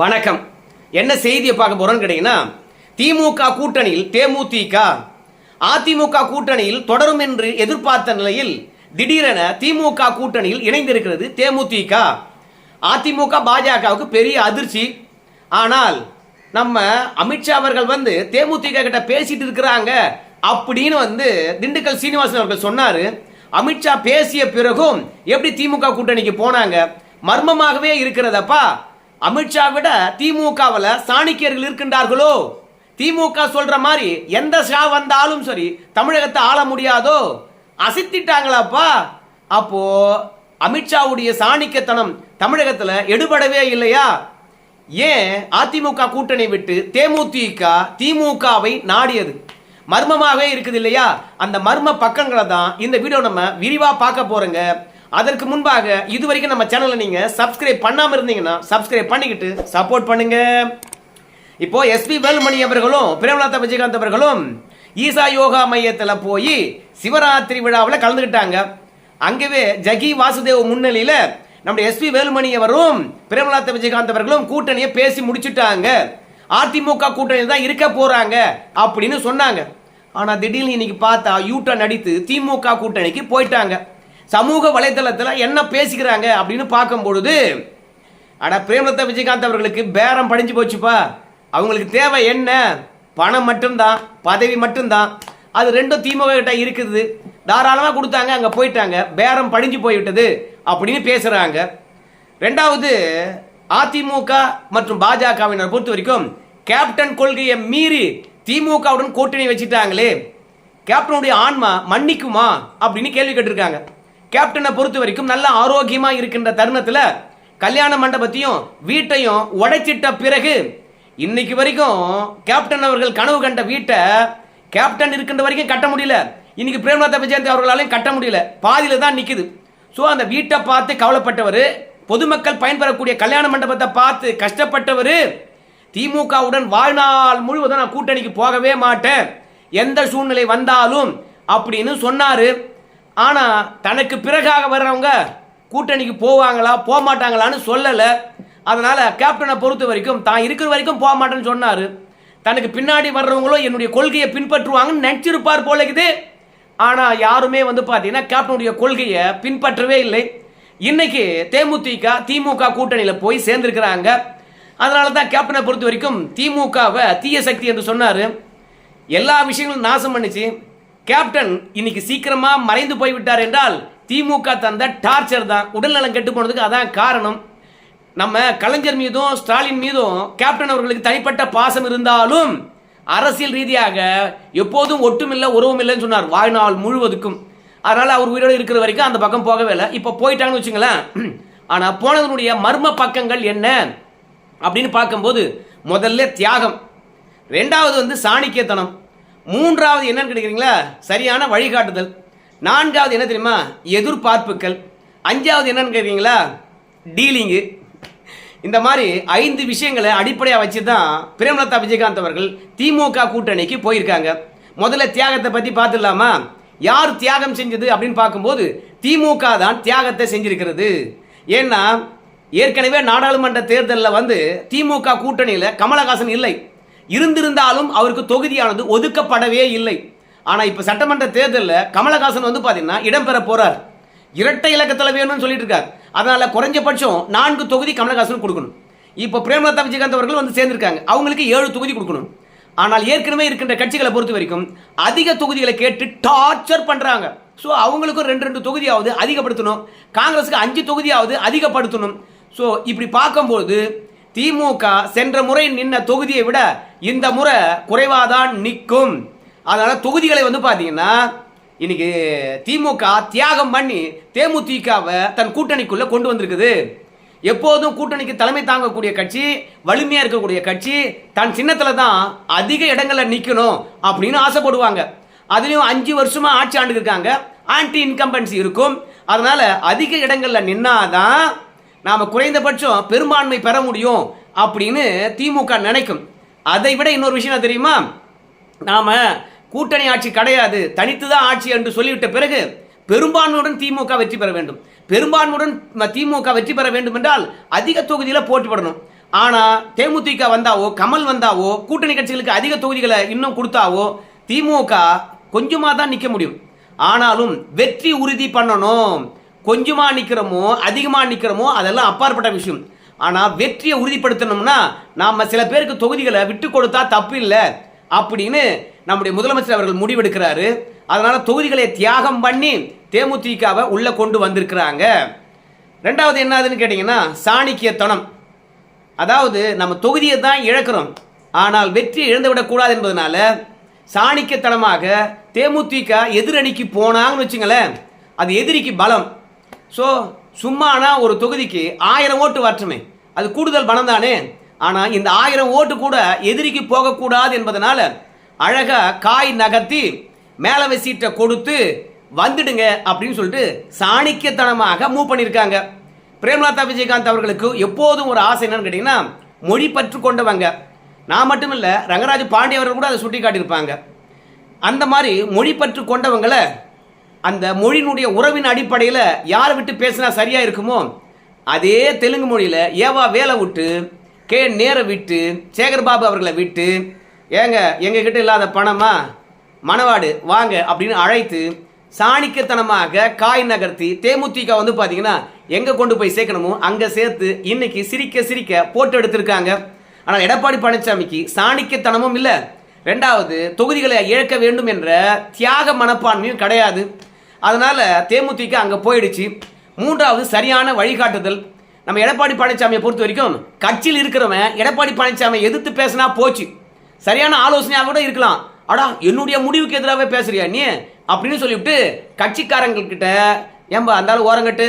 வணக்கம். என்ன செய்தியை பார்க்க போறோம்னு கேட்டீங்கன்னா, திமுக கூட்டணியில் தேமுதிக, அதிமுக கூட்டணியில் தொடரும் என்று எதிர்பார்த்த நிலையில் திடீரென திமுக கூட்டணியில் இணைந்திருக்கிறது தேமுதிக. அதிமுக பாஜகவுக்கு பெரிய அதிர்ச்சி. ஆனால் நம்ம அமித்ஷா அவர்கள் தேமுதிக கிட்ட பேசிட்டு இருக்கிறாங்க அப்படின்னு திண்டுக்கல் சீனிவாசன் அவர்கள் சொன்னாரு. அமித்ஷா பேசிய பிறகும் எப்படி திமுக கூட்டணிக்கு போனாங்க? மர்மமாகவே இருக்கிறதப்பா. அமித்ஷா விட திமுகவில் சாணக்கியர்கள் இருக்கின்றார்களோ? திமுக சொல்ற மாதிரி எந்த ஷா வந்தாலும் சரி தமிழகத்தை ஆள முடியாதோ? அசைத்திட்டாங்களாப்பா. அப்போ அமித்ஷாவுடைய சாணிக்கத்தனம் தமிழகத்தில் எடுபடவே இல்லையா? ஏன் அதிமுக கூட்டணி விட்டு தேமுதிக திமுகவை நாடியது? மர்மமாகவே இருக்குது இல்லையா? அந்த மர்ம பக்கங்களை தான் இந்த வீடியோ நம்ம விரிவா பார்க்க போறோங்க. அதற்கு முன்பாக இதுவரைக்கும் நம்ம சேனலை நீங்க சப்ஸ்கிரைப் பண்ணாம இருந்தீங்கன்னா சப்ஸ்கிரைப் பண்ணிக்கிட்டு சப்போர்ட் பண்ணுங்க. இப்போ எஸ்பி வேலுமணி அவர்களும் பிரேமலதா விஜயகாந்த் அவர்களும் ஈசா யோகா மையத்தில் போய் சிவராத்திரி விழாவில் கலந்துக்கிட்டாங்க. அங்கவே ஜகி வாசுதேவ் முன்னிலையில நம்முடைய எஸ்பி வேலுமணி அவரும் பிரேமலதா விஜயகாந்த் அவர்களும் கூட்டணியை பேசி முடிச்சுட்டாங்க. அதிமுக கூட்டணி தான் இருக்க போறாங்க அப்படின்னு சொன்னாங்க. ஆனா திடீர்னு இன்னைக்கு பார்த்தா யூட்டர்ன் அடித்து திமுக கூட்டணிக்கு போயிட்டாங்க. சமூக வலைதளத்தில் என்ன பேசிக்கிறாங்க அப்படின்னு பார்க்கும் பொழுது, பிரேமலதா விஜயகாந்த் அவர்களுக்கு பேரம் படிஞ்சு போச்சுப்பா. அவங்களுக்கு தேவை என்ன? பணம் மட்டும்தான், பதவி மட்டும்தான். அது ரெண்டும் திமுக கிட்ட இருக்குது. தாராளமாக கொடுத்தாங்க, அங்கே போயிட்டாங்க. பேரம் படிஞ்சு போய்விட்டது அப்படின்னு பேசுறாங்க. ரெண்டாவது, அதிமுக மற்றும் பாஜகவினர் பொறுத்த வரைக்கும் கேப்டன் கொள்கையை மீறி திமுகவுடன் கூட்டணி வச்சுட்டாங்களே, கேப்டனுடைய ஆன்மா மன்னிக்குமா அப்படின்னு கேள்வி கேட்டிருக்காங்க. கேப்டனை பொறுத்த வரைக்கும் நல்ல ஆரோக்கியமா இருக்கின்ற தருணத்தில் கல்யாண மண்டபத்தையும் வீட்டையும் உடைச்சிட்ட பிறகு இன்னைக்கு வரைக்கும் கேப்டன் அவர்கள் கனவு கண்ட வீட்டை கேப்டன் இருக்கின்ற வரைக்கும் கட்ட முடியல. இன்னைக்கு பிரேமலதா விஜயகாந்த் அவர்களாலையும் கட்ட முடியல, பாதியில தான் நிக்குது. ஸோ அந்த வீட்டை பார்த்து கவலைப்பட்டவர், பொதுமக்கள் பயன்பெறக்கூடிய கல்யாண மண்டபத்தை பார்த்து கஷ்டப்பட்டவர், திமுகவுடன் வாழ்நாள் முழுவதும் நான் கூட்டணிக்கு போகவே மாட்டேன் எந்த சூழ்நிலை வந்தாலும் அப்படின்னு சொன்னாரு. ஆனா தனக்கு பிறகாக வர்றவங்க கூட்டணிக்கு போவாங்களா போக மாட்டாங்களான்னு சொல்லல. அதனால கேப்டனை பொறுத்த வரைக்கும் தான் இருக்கிற வரைக்கும் போக மாட்டேன்னு சொன்னாரு. தனக்கு பின்னாடி வர்றவங்களும் என்னுடைய கொள்கையை பின்பற்றுவாங்கன்னு நினைச்சிருப்பார் போல இருக்குது. ஆனா யாருமே பாத்தீங்கன்னா கேப்டனுடைய கொள்கையை பின்பற்றவே இல்லை. இன்னைக்கு தேமுதிக திமுக கூட்டணியில போய் சேர்ந்திருக்கிறாங்க. அதனால தான் கேப்டனை பொறுத்த வரைக்கும் திமுகவை தீய சக்தி என்று சொன்னாரு. எல்லா விஷயங்களும் நாசம் பண்ணிச்சு. கேப்டன் இன்னைக்கு சீக்கிரமா மறைந்து போய்விட்டார் என்றால் திமுக தந்த டார்ச்சர் தான். உடல்நலம் கெட்டு போனதுக்கு அதான் காரணம். நம்ம கலைஞர் மீதும் ஸ்டாலின் மீதும் கேப்டன் அவர்களுக்கு தனிப்பட்ட பாசம் இருந்தாலும் அரசியல் ரீதியாக எப்போதும் ஒட்டுமில்லை உறவும் இல்லைன்னு சொன்னார் வாழ்நாள் முழுவதுக்கும். அதனால அவர் உயிரோடு இருக்கிற வரைக்கும் அந்த பக்கம் போகவே இல்லை. இப்போ போயிட்டாங்கன்னு வச்சுங்களேன். ஆனா போனதனுடைய மர்ம பக்கங்கள் என்ன அப்படின்னு பார்க்கும்போது, முதல்ல தியாகம், ரெண்டாவது சாணிக்கியத்தனம், மூன்றாவது என்னன்னு கேட்குறீங்களா, சரியான வழிகாட்டுதல், நான்காவது என்ன தெரியுமா, எதிர்பார்ப்புகள், அஞ்சாவது என்னன்னு கேட்குறீங்களா, டீலிங்கு. இந்த மாதிரி 5 விஷயங்களை அடிப்படையாக வச்சு தான் பிரேமலதா விஜயகாந்த் அவர்கள் திமுக கூட்டணிக்கு போயிருக்காங்க. முதல்ல தியாகத்தை பற்றி பார்த்துடலாமா? யார் தியாகம் செஞ்சது அப்படின்னு பார்க்கும்போது திமுக தான் தியாகத்தை செஞ்சிருக்கிறது. ஏன்னா ஏற்கனவே நாடாளுமன்ற தேர்தலில் திமுக கூட்டணியில் கமலஹாசன் இல்லை. இருந்திருந்தாலும் அவருக்கு தொகுதியானது ஒதுக்கப்படவே இல்லை. ஆனா இப்ப சட்டமன்ற தேர்தலில் கமலஹாசன் பாத்தீங்கன்னா இடம்பெற போறார். இரட்டை இலக்கத்தில் வேணும்னு சொல்லிட்டு இருக்கார். அதனால குறைஞ்சபட்சம் 4 தொகுதி கமலஹாசன் கொடுக்கணும். இப்போ பிரேமலதா விஜயகாந்த் அவர்கள் சேர்ந்திருக்காங்க, அவங்களுக்கு 7 தொகுதி கொடுக்கணும். ஆனால் ஏற்கனவே இருக்கின்ற கட்சிகளை பொறுத்த வரைக்கும் அதிக தொகுதிகளை கேட்டு டார்ச்சர் பண்றாங்க. ஸோ அவங்களுக்கும் 2 தொகுதியாவது அதிகப்படுத்தணும், காங்கிரஸுக்கு 5 தொகுதியாவது அதிகப்படுத்தணும். ஸோ இப்படி பார்க்கும்போது திமுக சென்ற முறை நின்ன தொகுதியை விட இந்த முறை குறைவாதான் நிற்கும். அதனால தொகுதிகளை பாத்தீங்கன்னா இன்னைக்கு திமுக தியாகம் பண்ணி தேமுதிகவை தன் கூட்டணிக்குள்ள கொண்டு வந்திருக்குது. எப்போதும் கூட்டணிக்கு தலைமை தாங்கக்கூடிய கட்சி, வலிமையா இருக்கக்கூடிய கட்சி, தன் சின்னத்துல தான் அதிக இடங்கள்ல நிக்கணும் அப்படின்னு ஆசைப்படுவாங்க. அதுலயும் 5 வருஷமா ஆட்சி ஆண்டு இருக்காங்க, ஆன்டி இன்கம்பன்சி இருக்கும். அதனால அதிக இடங்கள்ல நின்னாதான் நாம குறைந்தபட்சம் பெரும்பான்மை பெற முடியும் அப்படின்னு திமுக நினைக்கும். அதை விட இன்னொரு விஷயம் தெரியுமா, நாம கூட்டணி ஆட்சி கிடையாது, தனித்துதான் ஆட்சி என்று சொல்லிவிட்ட பிறகு பெரும்பான்மையுடன் திமுக வெற்றி பெற வேண்டும். பெரும்பான்மையுடன் திமுக வெற்றி பெற வேண்டும் என்றால் அதிக தொகுதியில் போட்டிப்படணும். ஆனால் தேமுதிக வந்தாவோ கமல் வந்தாவோ கூட்டணி கட்சிகளுக்கு அதிக தொகுதிகளை இன்னும் கொடுத்தாவோ திமுக கொஞ்சமாக தான் நிற்க முடியும். ஆனாலும் வெற்றி உறுதி பண்ணணும். கொஞ்சமாக நிற்கிறோமோ அதிகமாக நிற்கிறோமோ அதெல்லாம் அப்பாற்பட்ட விஷயம். ஆனால் வெற்றியை உறுதிப்படுத்தணும்னா நாம் சில பேருக்கு தொகுதிகளை விட்டு கொடுத்தா தப்பு இல்லை அப்படின்னு நம்முடைய முதலமைச்சர் அவர்கள் முடிவெடுக்கிறாரு. அதனால தொகுதிகளை தியாகம் பண்ணி தேமுதிகவை உள்ள கொண்டு வந்திருக்கிறாங்க. ரெண்டாவது என்னதுன்னு கேட்டீங்கன்னா சாணிக்கியத்தனம். அதாவது நம்ம தொகுதியை தான் இழக்கிறோம், ஆனால் வெற்றியை இழந்துவிடக்கூடாது என்பதனால சாணிக்கியத்தனமாக தேமுதிக எதிரணிக்கு போனாங்கன்னு வச்சுங்களேன், அது எதிரிக்கு பலம். ஸோ சும்மானா ஒரு தொகுதிக்கு 1000 ஓட்டு வரட்டுமே, அது கூடுதல் பலம் தானே. ஆனால் இந்த 1000 ஓட்டு கூட எதிரிக்கு போகக்கூடாது என்பதனால அழகா காய் நகர்த்தி மேலவை சீட்டை கொடுத்து வந்துடுங்க அப்படின்னு சொல்லிட்டு சாணிக்கியத்தனமாக மூவ் பண்ணியிருக்காங்க. பிரேமலதா விஜயகாந்த் அவர்களுக்கு எப்போதும் ஒரு ஆசை என்னன்னு கேட்டீங்கன்னா மொழி பற்று கொண்டவங்க. நான் மட்டும் இல்லை, ரங்கராஜ் பாண்டிய அவர்கள் கூட அதை சுட்டி காட்டியிருப்பாங்க. அந்த மாதிரி மொழி பற்று கொண்டவங்களை அந்த மொழியினுடைய உறவின் அடிப்படையில் யாரை விட்டு பேசினா சரியா இருக்குமோ அதே தெலுங்கு மொழியில் ஏவா வேலை விட்டு கே நேர விட்டு சேகர்பாபு அவர்களை விட்டு ஏங்க எங்ககிட்ட இல்லாத பணமா மணவாடு வாங்க அப்படின்னு அழைத்து சாணிக்கத்தனமாக காய் நகர்த்தி தேமுதிக வந்து பார்த்தீங்கன்னா எங்கே கொண்டு போய் சேர்க்கணுமோ அங்கே சேர்த்து இன்னைக்கு சிரிக்க சிரிக்க போட்டு எடுத்திருக்காங்க. ஆனால் எடப்பாடி பழனிசாமிக்கு சாணிக்கத்தனமும் இல்லை, ரெண்டாவது தொகுதிகளை இழக்க வேண்டும் என்ற தியாக மனப்பான்மையும் கிடையாது. அதனால தேமுதிக அங்கே போயிடுச்சு. மூன்றாவது சரியான வழிகாட்டுதல். நம்ம எடப்பாடி பழனிசாமியை பொறுத்த வரைக்கும் கட்சியில் இருக்கிறவன் எடப்பாடி பழனிசாமி எதிர்த்து பேசினா போச்சு, சரியான ஆலோசனையாக கூட இருக்கலாம். அடா என்னுடைய முடிவுக்கு எதிராகவே பேசுறியா நீ அப்படின்னு சொல்லிவிட்டு கட்சிக்காரங்கக்கிட்ட ஏம்பா அந்தாலும் ஓரங்கட்டு,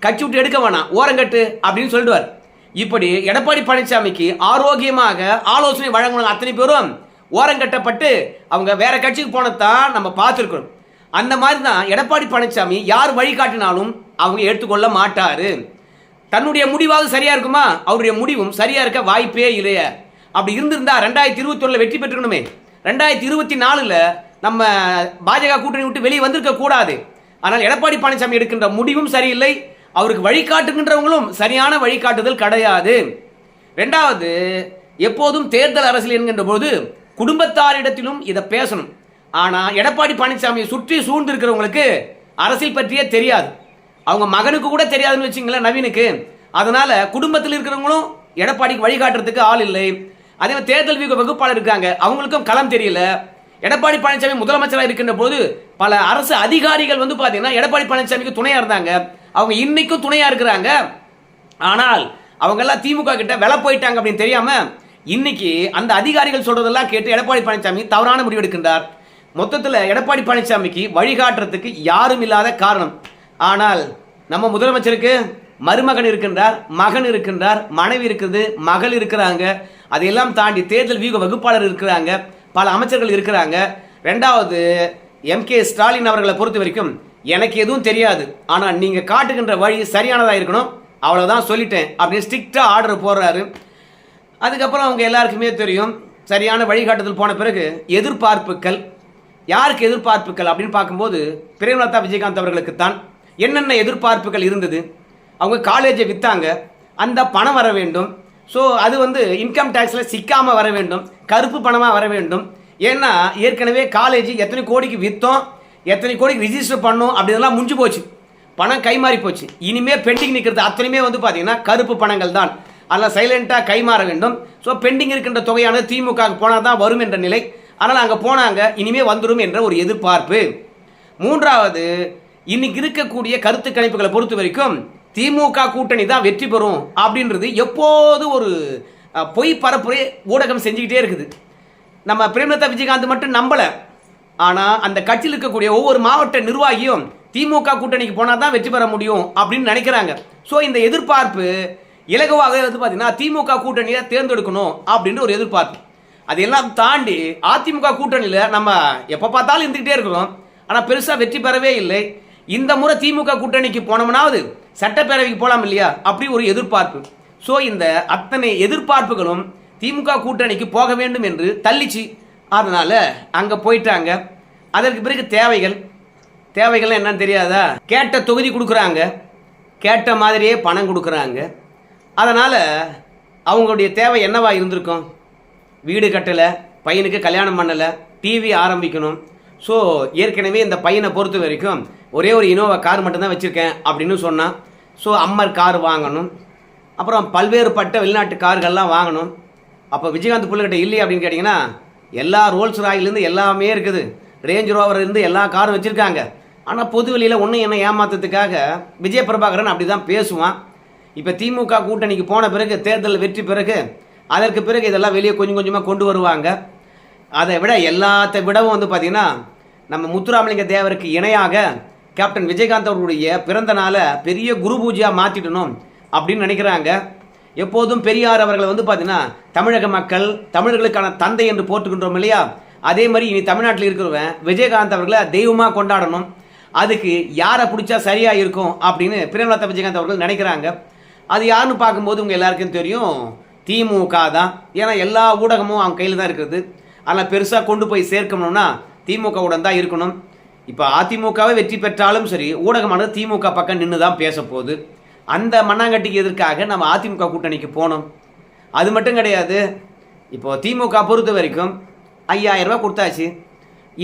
கட்சி விட்டு எடுக்க வேணாம் ஓரங்கட்டு அப்படின்னு சொல்லிடுவார். இப்படி எடப்பாடி பழனிசாமிக்கு ஆரோக்கியமாக ஆலோசனை வழங்கணும் அத்தனை பேரும் ஓரங்கட்டப்பட்டு அவங்க வேற கட்சிக்கு போனதான் நம்ம பார்த்துருக்கணும். அந்த மாதிரி தான் எடப்பாடி பழனிசாமி யார் வழிகாட்டினாலும் அவங்க எடுத்துக்கொள்ள மாட்டாரு. தன்னுடைய முடிவாக சரியா இருக்குமா, அவருடைய முடிவும் சரியா இருக்க வாய்ப்பே இல்லையே. அப்படி இருந்திருந்தா 2021 வெற்றி பெற்றுக்கணுமே, 2024 நம்ம பாஜக கூட்டணி விட்டு வெளியே வந்திருக்க கூடாது. ஆனால் எடப்பாடி பழனிசாமி எடுக்கின்ற முடிவும் சரியில்லை, அவருக்கு வழிகாட்டுகின்றவங்களும் சரியான வழிகாட்டுதல் கிடையாது. ரெண்டாவது, எப்போதும் தேர்தல் அரசியல் என்கின்ற போது குடும்பத்தாரிடத்திலும் இதை பேசணும். ஆனால் எடப்பாடி பழனிசாமியை சுற்றி சூழ்ந்திருக்கிறவங்களுக்கு அரசியல் பற்றியே தெரியாது, அவங்க மகனுக்கு கூட தெரியாதுன்னு வச்சுங்களேன் நவீனுக்கு. அதனால குடும்பத்தில் இருக்கிறவங்களும் எடப்பாடிக்கு வழிகாட்டுறதுக்கு ஆள் இல்லை. அதே மாதிரி தேர்தல் வகுப்பாளர் இருக்காங்க, அவங்களுக்கும் களம் தெரியல. எடப்பாடி பழனிசாமி முதலமைச்சராக இருக்கின்ற போது பல அரசு அதிகாரிகள் வந்து பார்த்தீங்கன்னா எடப்பாடி பழனிசாமிக்கு துணையா இருந்தாங்க, அவங்க இன்னைக்கும் துணையா இருக்கிறாங்க. ஆனால் அவங்க எல்லாம் திமுக கிட்ட விலை போயிட்டாங்க அப்படின்னு தெரியாம இன்னைக்கு அந்த அதிகாரிகள் சொல்றதெல்லாம் கேட்டு எடப்பாடி பழனிசாமி தவறான முடிவு எடுக்கின்றார். மொத்தத்தில் எடப்பாடி பழனிசாமிக்கு வழிகாட்டுறதுக்கு யாரும் இல்லாத காரணம். ஆனால் நம்ம முதலமைச்சருக்கு மருமகன் இருக்கின்றார், மகன் இருக்கின்றார், மனைவி இருக்குது, மகள் இருக்கிறாங்க. அதையெல்லாம் தாண்டி தேர்தல் வியூக வகுப்பாளர் இருக்கிறாங்க, பல அமைச்சர்கள் இருக்கிறாங்க. ரெண்டாவது, MK ஸ்டாலின் அவர்களை பொறுத்த வரைக்கும் எனக்கு எதுவும் தெரியாது, ஆனால் நீங்க காட்டுகின்ற வழி சரியானதா இருக்கணும், அவ்வளவுதான் சொல்லிட்டேன் அப்படின்னு ஸ்ட்ரிக்டா ஆர்டர் போடுறாரு. அதுக்கப்புறம் அவங்க எல்லாருக்குமே தெரியும் சரியான வழிகாட்டுதல் போன பிறகு எதிர்பார்ப்புகள். யாருக்கு எதிர்பார்ப்புகள் அப்படின்னு பார்க்கும்போது பிரேமலதா விஜயகாந்த் அவர்களுக்கு தான். என்னென்ன எதிர்பார்ப்புகள் இருந்தது, அவங்க காலேஜை விற்றாங்க, அந்த பணம் வர வேண்டும். ஸோ அது வந்து இன்கம் டேக்ஸில் சிக்காமல் வர வேண்டும், கருப்பு பணமாக வர வேண்டும். ஏன்னா ஏற்கனவே காலேஜ் எத்தனை கோடிக்கு விற்றோம், எத்தனை கோடிக்கு ரிஜிஸ்டர் பண்ணோம் அப்படின்லாம் முடிஞ்சு போச்சு, பணம் கைமாறி போச்சு. இனிமேல் பெண்டிங் நிற்கிறது அத்தனையுமே வந்து பார்த்தீங்கன்னா கருப்பு பணங்கள் தான். அதில் சைலண்டாக கைமாற வேண்டும். ஸோ பெண்டிங் இருக்கின்ற தொகையானது திமுக போனால் தான் வரும் என்ற நிலை. ஆனால் அங்கே போனாங்க, இனிமேல் வந்துடும் என்ற ஒரு எதிர்பார்ப்பு. மூன்றாவது, இன்னைக்கு இருக்கக்கூடிய கருத்து கணிப்புகளை பொறுத்த வரைக்கும் திமுக கூட்டணி தான் வெற்றி பெறும் அப்படின்றது எப்போது ஒரு பொய் பரப்புரை ஊடகம் செஞ்சுக்கிட்டே இருக்குது. நம்ம பிரேமலதா விஜயகாந்த் மட்டும் நம்பல, ஆனால் அந்த கட்சியில் இருக்கக்கூடிய ஒவ்வொரு மாவட்ட நிர்வாகியும் திமுக கூட்டணிக்கு போனால் தான் வெற்றி பெற முடியும் அப்படின்னு நினைக்கிறாங்க. ஸோ இந்த எதிர்பார்ப்பு இலகுவாக வந்து பார்த்தீங்கன்னா திமுக கூட்டணியை தேர்ந்தெடுக்கணும் அப்படின்ற ஒரு எதிர்பார்ப்பு. அதையெல்லாம் தாண்டி அதிமுக கூட்டணியில் நம்ம எப்போ பார்த்தாலும் இருந்துக்கிட்டே இருக்கிறோம், ஆனால் பெருசாக வெற்றி பெறவே இல்லை. இந்த முறை திமுக கூட்டணிக்கு போனோம்னாவது சட்டப்பேரவைக்கு போகலாம் இல்லையா, அப்படி ஒரு எதிர்பார்ப்பு. ஸோ இந்த அத்தனை எதிர்பார்ப்புகளும் திமுக கூட்டணிக்கு போக வேண்டும் என்று தள்ளிச்சு. அதனால அங்கே போயிட்டாங்க. அதற்கு பிறகு தேவைகள் என்னன்னு தெரியாதா, கேட்ட தொகுதி கொடுக்குறாங்க, கேட்ட மாதிரியே பணம் கொடுக்குறாங்க. அதனால் அவங்களுடைய தேவை என்னவா இருந்திருக்கும்? வீடு கட்டலை, பையனுக்கு கல்யாணம் பண்ணலை, டிவி ஆரம்பிக்கணும். ஸோ ஏற்கனவே இந்த பையனை பொறுத்த வரைக்கும் ஒரே ஒரு இனோவா கார் மட்டும்தான் வச்சுருக்கேன் அப்படின்னு சொன்னான். ஸோ அம்மர் கார் வாங்கணும், அப்புறம் பல்வேறுபட்ட வெளிநாட்டு கார்கள்லாம் வாங்கணும். அப்போ விஜயகாந்த் பிள்ளைகிட்ட இல்லையே அப்படின்னு கேட்டிங்கன்னா, எல்லா ரோல்ஸ் ராயிலேருந்து எல்லாமே இருக்குது, ரேஞ்ச் ரோவர் இருந்து எல்லா காரும் வச்சுருக்காங்க. ஆனால் பொது வெளியில் ஒன்றும் என்ன ஏமாத்துறதுக்காக விஜய பிரபாகரன் அப்படி தான் பேசுவான். இப்போ திமுக கூட்டணிக்கு போன பிறகு, தேர்தல் வெற்றி பிறகு, அதற்கு பிறகு இதெல்லாம் வெளியே கொஞ்சம் கொஞ்சமாக கொண்டு வருவாங்க. அதை விட எல்லாத்தை விடவும் பார்த்திங்கன்னா, நம்ம முத்துராமலிங்க தேவருக்கு இணையாக கேப்டன் விஜயகாந்த் அவர்களுடைய பிறந்த நாளை பெரிய குரு பூஜையாக மாற்றிடணும் அப்படின்னு நினைக்கிறாங்க. எப்போதும் பெரியார் அவர்களை பார்த்தீங்கன்னா தமிழக மக்கள் தமிழர்களுக்கான தந்தை என்று போட்டுக்கின்றோம் இல்லையா? அதே மாதிரி இனி தமிழ்நாட்டில் இருக்கிறவன் விஜயகாந்த் அவர்களை தெய்வமாக கொண்டாடணும். அதுக்கு யாரை பிடிச்சா சரியாக இருக்கும் அப்படின்னு பிரேமலதா விஜயகாந்த் அவர்கள் நினைக்கிறாங்க. அது யாருன்னு பார்க்கும்போது உங்கள் எல்லாருக்கும் தெரியும், திமுக தான். ஏன்னா எல்லா ஊடகமும் அவங்க கையில் தான் இருக்குது. ஆனால் பெருசாக கொண்டு போய் சேர்க்கணும்னா திமுகவுடன் தான் இருக்கணும். இப்போ அதிமுகவை வெற்றி பெற்றாலும் சரி, ஊடகமானது திமுக பக்கம் நின்று தான் பேச போகுது. அந்த மண்ணாங்கட்டிக்கு எதற்காக நம்ம அதிமுக கூட்டணிக்கு போனோம்? அது மட்டும் கிடையாது. இப்போ திமுக பொறுத்த வரைக்கும் 5000 ரூபா கொடுத்தாச்சு.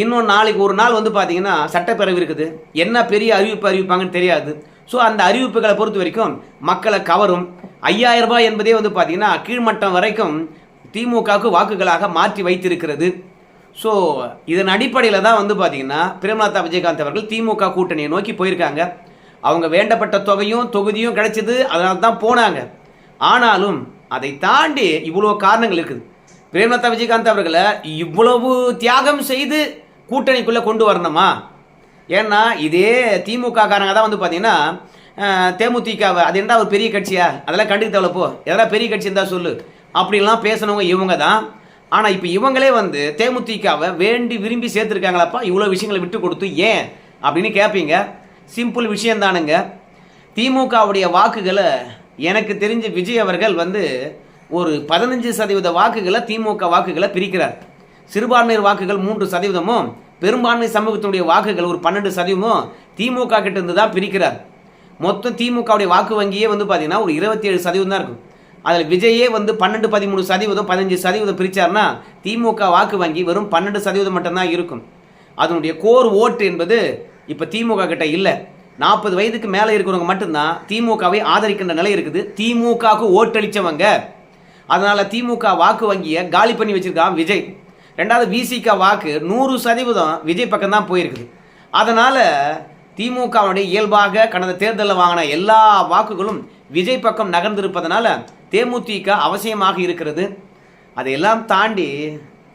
இன்னும் நாளைக்கு ஒரு நாள் பார்த்தீங்கன்னா சட்டப்பேரவை இருக்குது. என்ன பெரிய அறிவிப்பு அறிவிப்பாங்கன்னு தெரியாது. ஸோ அந்த அறிவிப்புகளை பொறுத்த வரைக்கும் மக்களை கவரும். 5000 ரூபாய் என்பதே பார்த்தீங்கன்னா கீழ்மட்டம் வரைக்கும் திமுகவுக்கு வாக்குகளாக மாற்றி வைத்திருக்கிறது. ஸோ இதன் அடிப்படையில் தான் பார்த்தீங்கன்னா பிரேமலதா விஜயகாந்த் அவர்கள் திமுக கூட்டணியை நோக்கி போயிருக்காங்க. அவங்க வேண்டப்பட்ட தொகுதியும் கிடைச்சது, அதனால தான் போனாங்க. ஆனாலும் அதை தாண்டி இவ்வளோ காரணங்கள் இருக்குது. பிரேமலதா விஜயகாந்த் அவர்களை இவ்வளவு தியாகம் செய்து கூட்டணிக்குள்ளே கொண்டு வரணுமா? ஏன்னா இதே திமுக காரங்க தான் பார்த்தீங்கன்னா தேமுதிகவை அது என்ன ஒரு பெரிய கட்சியா, அதெல்லாம் கண்டுக்கு தேவைப்போ, எதனா பெரிய கட்சி இருந்தால் சொல்லு அப்படின்லாம் பேசினவங்க இவங்க தான். ஆனால் இப்போ இவங்களே தேமுதிகவை வேண்டி விரும்பி சேர்த்துருக்காங்களாப்பா, இவ்வளோ விஷயங்களை விட்டு கொடுத்து ஏன் அப்படின்னு கேட்பீங்க. சிம்பிள் விஷயந்தானுங்க. திமுகவுடைய வாக்குகளை எனக்கு தெரிஞ்ச விஜய் அவர்கள் ஒரு 15% வாக்குகளை திமுக வாக்குகளை பிரிக்கிறார். சிறுபான்மையர் வாக்குகள் 3%, பெரும்பான்மை சமூகத்தினுடைய வாக்குகள் ஒரு 12% திமுக கிட்ட இருந்து தான் பிரிக்கிறார். மொத்தம் திமுகவுடைய வாக்கு வங்கியே பார்த்தீங்கன்னா ஒரு 27% தான் இருக்கும். அதில் விஜயே 12, 13%, 15% பிரித்தார்னா திமுக வாக்கு வங்கி வெறும் 12% மட்டும்தான் இருக்கும். அதனுடைய கோர் ஓட்டு என்பது இப்போ திமுக கிட்ட இல்லை. 40 வயதுக்கு மேலே இருக்கிறவங்க மட்டும்தான் திமுகவை ஆதரிக்கின்ற நிலை இருக்குது. திமுகவுக்கு ஓட்டளித்தவங்க. அதனால் திமுக வாக்கு வங்கியை காலி பண்ணி வச்சிருக்கான் விஜய். ரெண்டாவது விசிக வாக்கு 100% விஜய் பக்கம் தான் போயிருக்குது. அதனால் திமுகவுடைய இயல்பாக கடந்த தேர்தலில் வாங்கின எல்லா வாக்குகளும் விஜய் பக்கம் நகர்ந்திருப்பதனால தேமுதிக அவசியமாக இருக்கிறது. அதையெல்லாம் தாண்டி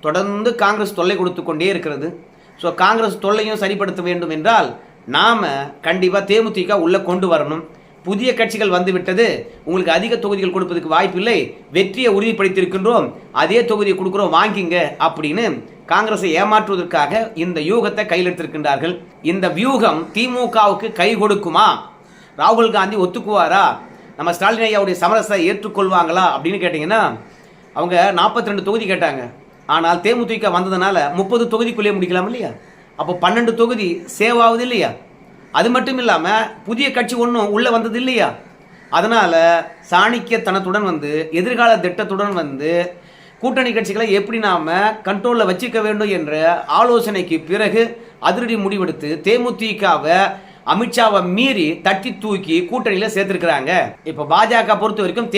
தொடர்ந்து காங்கிரஸ் தொல்லை கொடுத்து கொண்டே இருக்கிறது. ஸோ காங்கிரஸ் தொல்லையும் சரிப்படுத்த வேண்டும் என்றால் நாம் கண்டிப்பாக தேமுதிக உள்ளே கொண்டு வரணும். புதிய கட்சிகள் வந்துவிட்டது, உங்களுக்கு அதிக தொகுதிகள் கொடுப்பதற்கு வாய்ப்பில்லை, வெற்றியை உறுதிப்படுத்தியிருக்கின்றோம், அதே தொகுதியை கொடுக்குறோம் வாங்கிங்க அப்படின்னு காங்கிரஸை ஏமாற்றுவதற்காக இந்த யூகத்தை கையில் எடுத்திருக்கின்றார்கள். இந்த வியூகம் திமுகவுக்கு கை கொடுக்குமா? ராகுல் காந்தி ஒத்துக்குவாரா? நம்ம ஸ்டாலின் ஐயாவுடைய சமரசத்தை ஏற்றுக்கொள்வாங்களா அப்படின்னு கேட்டிங்கன்னா, அவங்க 42 தொகுதி கேட்டாங்க. ஆனால் தேமுதிக வந்ததுனால 30 தொகுதிக்குள்ளே முடிக்கலாம் இல்லையா? அப்போ 12 தொகுதி சேவ் ஆகுது இல்லையா? அது மட்டும் இல்லாமல் புதிய கட்சி ஒன்றும் உள்ளே வந்தது இல்லையா? அதனால் சாணிக்கியத்தனத்துடன் எதிர்கால திட்டத்துடன் கூட்டணி கட்சிகளை எப்படி நாம் கண்ட்ரோலில் வச்சுக்க வேண்டும் என்ற ஆலோசனைக்கு பிறகு அதிரடி முடிவெடுத்து தேமுதிகவை அமித்ஷாவை மீறி தட்டி தூக்கி கூட்டணியில் சேர்த்துருக்கிறாங்க. இப்போ பாஜக பொறுத்த வரைக்கும்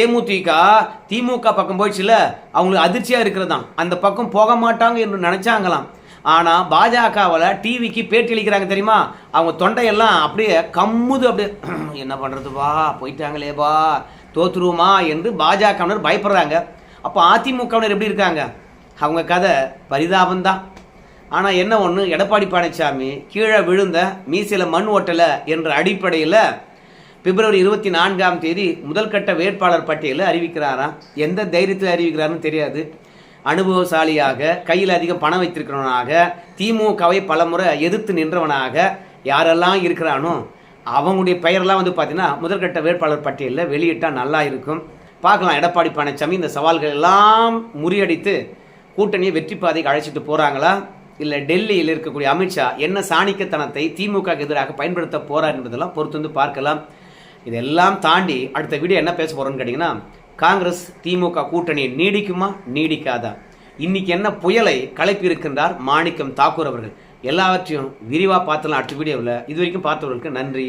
திமுக பக்கம் போயிடுச்சுல, அவங்களுக்கு அதிர்ச்சியாக இருக்கிறதாம். அந்த பக்கம் போக மாட்டாங்க என்று நினைச்சாங்களாம். ஆனால் பாஜகவில் டிவிக்கு பேட்டி அளிக்கிறாங்க தெரியுமா? அவங்க தொண்டையெல்லாம் அப்படியே கம்முது. அப்படியே என்ன பண்ணுறதுப்பா, போயிட்டாங்களேப்பா, தோத்துருவோமா என்று பாஜகவினர் பயப்படுறாங்க. அப்போ அதிமுகவினர் எப்படி இருக்காங்க? அவங்க கதை பரிதாபம்தான். ஆனால் என்ன ஒன்று, எடப்பாடி பழனிசாமி கீழே விழுந்த மீசையில் மண் ஓட்டலை என்ற அடிப்படையில் பிப்ரவரி 24ஆம் தேதி முதல் கட்ட வேட்பாளர் பட்டியலை அறிவிக்கிறாராம். எந்த தைரியத்தில் அறிவிக்கிறாருன்னு தெரியாது. அனுபவசாலியாக, கையில் அதிகம் பணம் வைத்திருக்கிறவனாக, திமுகவை பலமுறை எதிர்த்து நின்றவனாக யாரெல்லாம் இருக்கிறானோ அவங்களுடைய பெயரெல்லாம் பார்த்தீங்கன்னா முதற்கட்ட வேட்பாளர் பட்டியலில் வெளியிட்டால் நல்லா இருக்கும். பார்க்கலாம் எடப்பாடி பழனிசாமி இந்த சவால்கள் எல்லாம் முறியடித்து கூட்டணியை வெற்றி பாதைக்கு அழைச்சிட்டு போகிறாங்களா, இல்லை டெல்லியில் இருக்கக்கூடிய அமித்ஷா என்ன சாணிக்கத்தனத்தை திமுக எதிராக பயன்படுத்த போகிறார் என்பதெல்லாம் பொறுத்து பார்க்கலாம். இதெல்லாம் தாண்டி அடுத்த வீடியோ என்ன பேச போகிறோன்னு கேட்டிங்கன்னா, காங்கிரஸ் திமுக கூட்டணி நீடிக்குமா நீடிக்காதா? இன்னைக்கு என்ன புயலை கலப்பி இருக்கின்றார் மாணிக்கம் தாக்கூர் அவர்கள். எல்லாவற்றையும் விரிவாக பார்த்தலாம் அடுத்த வீடியோவில். இது வரைக்கும் பார்த்தவர்களுக்கு நன்றி.